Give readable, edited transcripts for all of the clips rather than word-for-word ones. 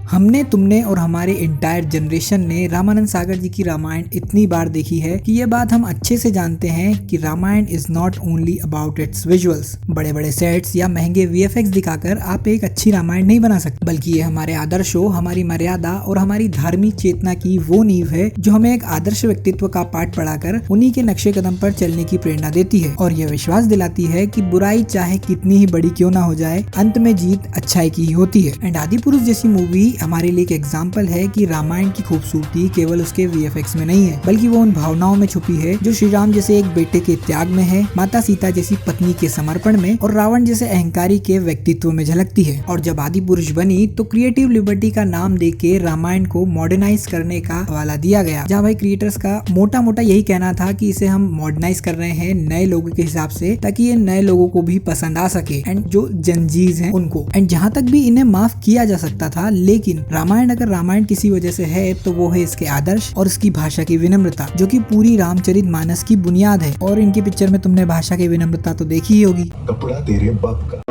हमने, तुमने और हमारे इंटायर जनरेशन ने रामानंद सागर जी की रामायण इतनी बार देखी है कि ये बात हम अच्छे से जानते हैं कि Ramayana is not only about its visuals. बड़े बड़े सेट्स या महंगे वीएफएक्स दिखाकर आप एक अच्छी रामायण नहीं बना सकते, बल्कि ये हमारे आदर्शों, हमारी मर्यादा और हमारी धार्मिक चेतना की वो नींव है जो हमें एक आदर्श व्यक्तित्व का पाठ पढ़ाकर उन्हीं के नक्शे कदम पर चलने की प्रेरणा देती है और यह विश्वास दिलाती है कि बुराई चाहे कितनी ही बड़ी क्यों ना हो जाए, अंत में जीत अच्छाई की ही होती है। एंड आदिपुरुष जैसी मूवी हमारे लिए एक एग्जाम्पल है कि रामायण की खूबसूरती केवल उसके वीएफएक्स में नहीं है, बल्कि वो उन भावनाओं में छुपी है जो श्री राम जैसे एक बेटे के त्याग में है, माता सीता जैसी पत्नी के समर्पण में और रावण जैसे अहंकारी के व्यक्तित्व में झलकती है। और जब आदिपुरुष बनी तो क्रिएटिव लिबर्टी का नाम देके रामायण को मॉडर्नाइज करने का हवाला दिया गया, जहाँ भाई क्रिएटर्स का मोटा मोटा यही कहना था कि इसे हम मॉडर्नाइज कर रहे हैं नए लोगों के हिसाब से, ताकि ये नए लोगों को भी पसंद आ सके एंड जो जनजीज हैं उनको। एंड जहाँ तक भी इन्हें माफ किया जा सकता था, लेकिन रामायण अगर रामायण किसी वजह से है तो वो है इसके आदर्श और इसकी भाषा की विनम्रता, जो कि पूरी रामचरितमानस की बुनियाद है। और इनकी पिक्चर में तुमने भाषा की विनम्रता तो देखी ही होगी। कपड़ा तेरे बाप का।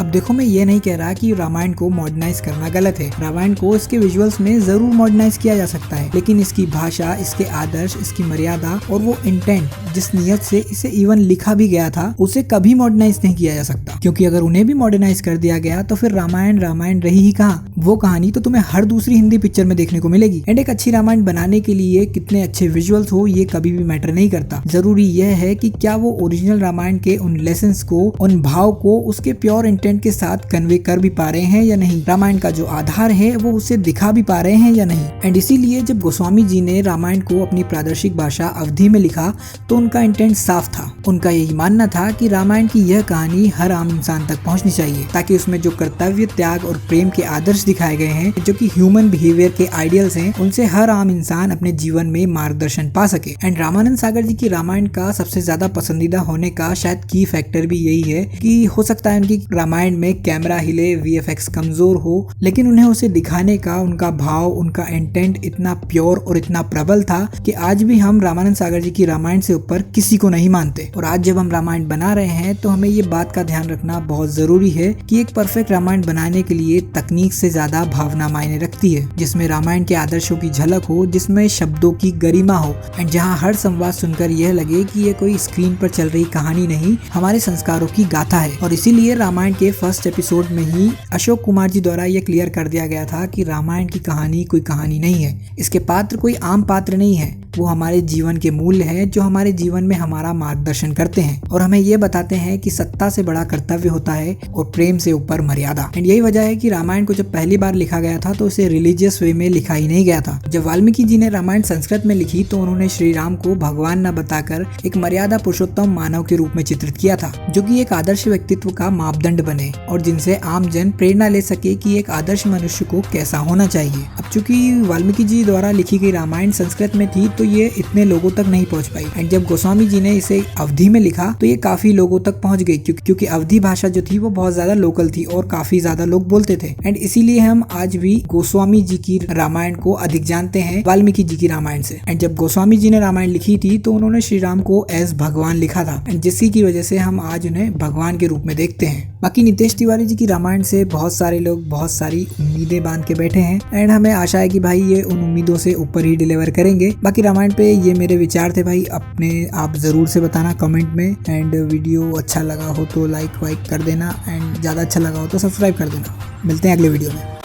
अब देखो, मैं ये नहीं कह रहा कि रामायण को मॉडर्नाइज करना गलत है। रामायण को इसके विजुअल्स में जरूर मॉडर्नाइज किया जा सकता है, लेकिन इसकी भाषा, इसके आदर्श, इसकी मर्यादा और वो इंटेंट जिस नियत से इसे इवन लिखा भी गया था, उसे कभी मॉडर्नाइज नहीं किया जा सकता। क्योंकि अगर उन्हें भी मॉडर्नाइज कर दिया गया तो फिर रामायण रामायण रही ही कहाँ। वो कहानी तो तुम्हें हर दूसरी हिंदी पिक्चर में देखने को मिलेगी। एंड एक अच्छी रामायण बनाने के लिए कितने अच्छे विजुअल्स हो ये कभी भी मैटर नहीं करता। जरूरी यह है कि क्या वो ओरिजिनल रामायण के उन लेसन्स को, उन भाव को उसके प्योर इंटेंट के साथ कन्वे कर भी पा रहे हैं या नहीं। रामायण का जो आधार है वो उसे दिखा भी पा रहे हैं या नहीं। एंड इसीलिए जब गोस्वामी जी ने रामायण को अपनी प्रादेशिक भाषा अवधी में लिखा तो उनका इंटेंट साफ था। उनका यही मानना था कि रामायण की यह कहानी हर आम इंसान तक पहुंचनी चाहिए, ताकि उसमें जो कर्तव्य, त्याग और प्रेम के आदर्श दिखाए गए हैं, जो कि ह्यूमन बिहेवियर के आइडियल्स हैं, उनसे हर आम इंसान अपने जीवन में मार्गदर्शन पा सके। एंड रामानंद सागर जी की रामायण का सबसे ज्यादा पसंदीदा होने का शायद की फैक्टर भी यही है कि हो सकता है उनकी रामायण में कैमरा हिले, वीएफएक्स कमजोर हो, लेकिन उन्हें उसे दिखाने का उनका भाव, उनका इंटेंट इतना प्योर और इतना प्रबल था कि आज भी हम रामानंद सागर जी की रामायण से ऊपर किसी को नहीं मानते। और आज जब हम रामायण बना रहे हैं तो हमें ये बात का ध्यान रखना बहुत जरूरी है कि एक परफेक्ट रामायण बनाने के लिए तकनीक से ज्यादा भावना मायने रखती है, जिसमें रामायण के आदर्शों की झलक हो, जिसमें शब्दों की गरिमा हो एंड जहाँ हर संवाद सुनकर यह लगे कि ये कोई स्क्रीन पर चल रही कहानी नहीं, हमारे संस्कारों की गाथा है। और इसीलिए रामायण के फर्स्ट एपिसोड में ही अशोक कुमार जी द्वारा यह क्लियर कर दिया गया था कि रामायण की कहानी कोई कहानी नहीं है, इसके पात्र कोई आम पात्र नहीं है, वो हमारे जीवन के मूल्य हैं जो हमारे जीवन में हमारा मार्गदर्शन करते हैं और हमें ये बताते हैं कि सत्ता से बड़ा कर्तव्य होता है और प्रेम से ऊपर मर्यादा। एंड यही वजह है कि रामायण को जब पहली बार लिखा गया था तो उसे रिलीजियस वे में लिखा ही नहीं गया था। जब वाल्मीकि जी ने रामायण संस्कृत में लिखी तो उन्होंने श्री राम को भगवान न बताकर एक मर्यादा पुरुषोत्तम मानव के रूप में चित्रित किया था, जो कि एक आदर्श व्यक्तित्व का मापदंड बने और जिनसे आम जन प्रेरणा ले सके कि एक आदर्श मनुष्य को कैसा होना चाहिए। अब चूंकि वाल्मीकि जी द्वारा लिखी गई रामायण संस्कृत में थी तो ये इतने लोगों तक नहीं पहुंच पाई। एंड जब गोस्वामी जी ने इसे अवधी में लिखा तो ये काफी लोगों तक पहुंच गई, क्योंकि अवधी भाषा जो थी वो बहुत ज्यादा लोकल थी और काफी ज्यादा लोग बोलते थे। एंड इसीलिए हम आज भी गोस्वामी जी की रामायण को अधिक जानते हैं वाल्मीकि जी की रामायण से। एंड जब गोस्वामी जी ने रामायण लिखी थी तो उन्होंने श्री राम को एज भगवान लिखा था, एंड जिसकी की वजह से हम आज उन्हें भगवान के रूप में देखते हैं। बाकी नितेश तिवारी जी की रामायण से बहुत सारे लोग बहुत सारी उम्मीदें बांध के बैठे हैं एंड हमें आशा है कि भाई ये उन उम्मीदों से ऊपर ही डिलीवर करेंगे। बाकी रामायण पे ये मेरे विचार थे भाई, अपने आप जरूर से बताना कमेंट में। एंड वीडियो अच्छा लगा हो तो लाइक वाइक कर देना एंड ज्यादा अच्छा लगा हो तो सब्सक्राइब कर देना। मिलते हैं अगले वीडियो में।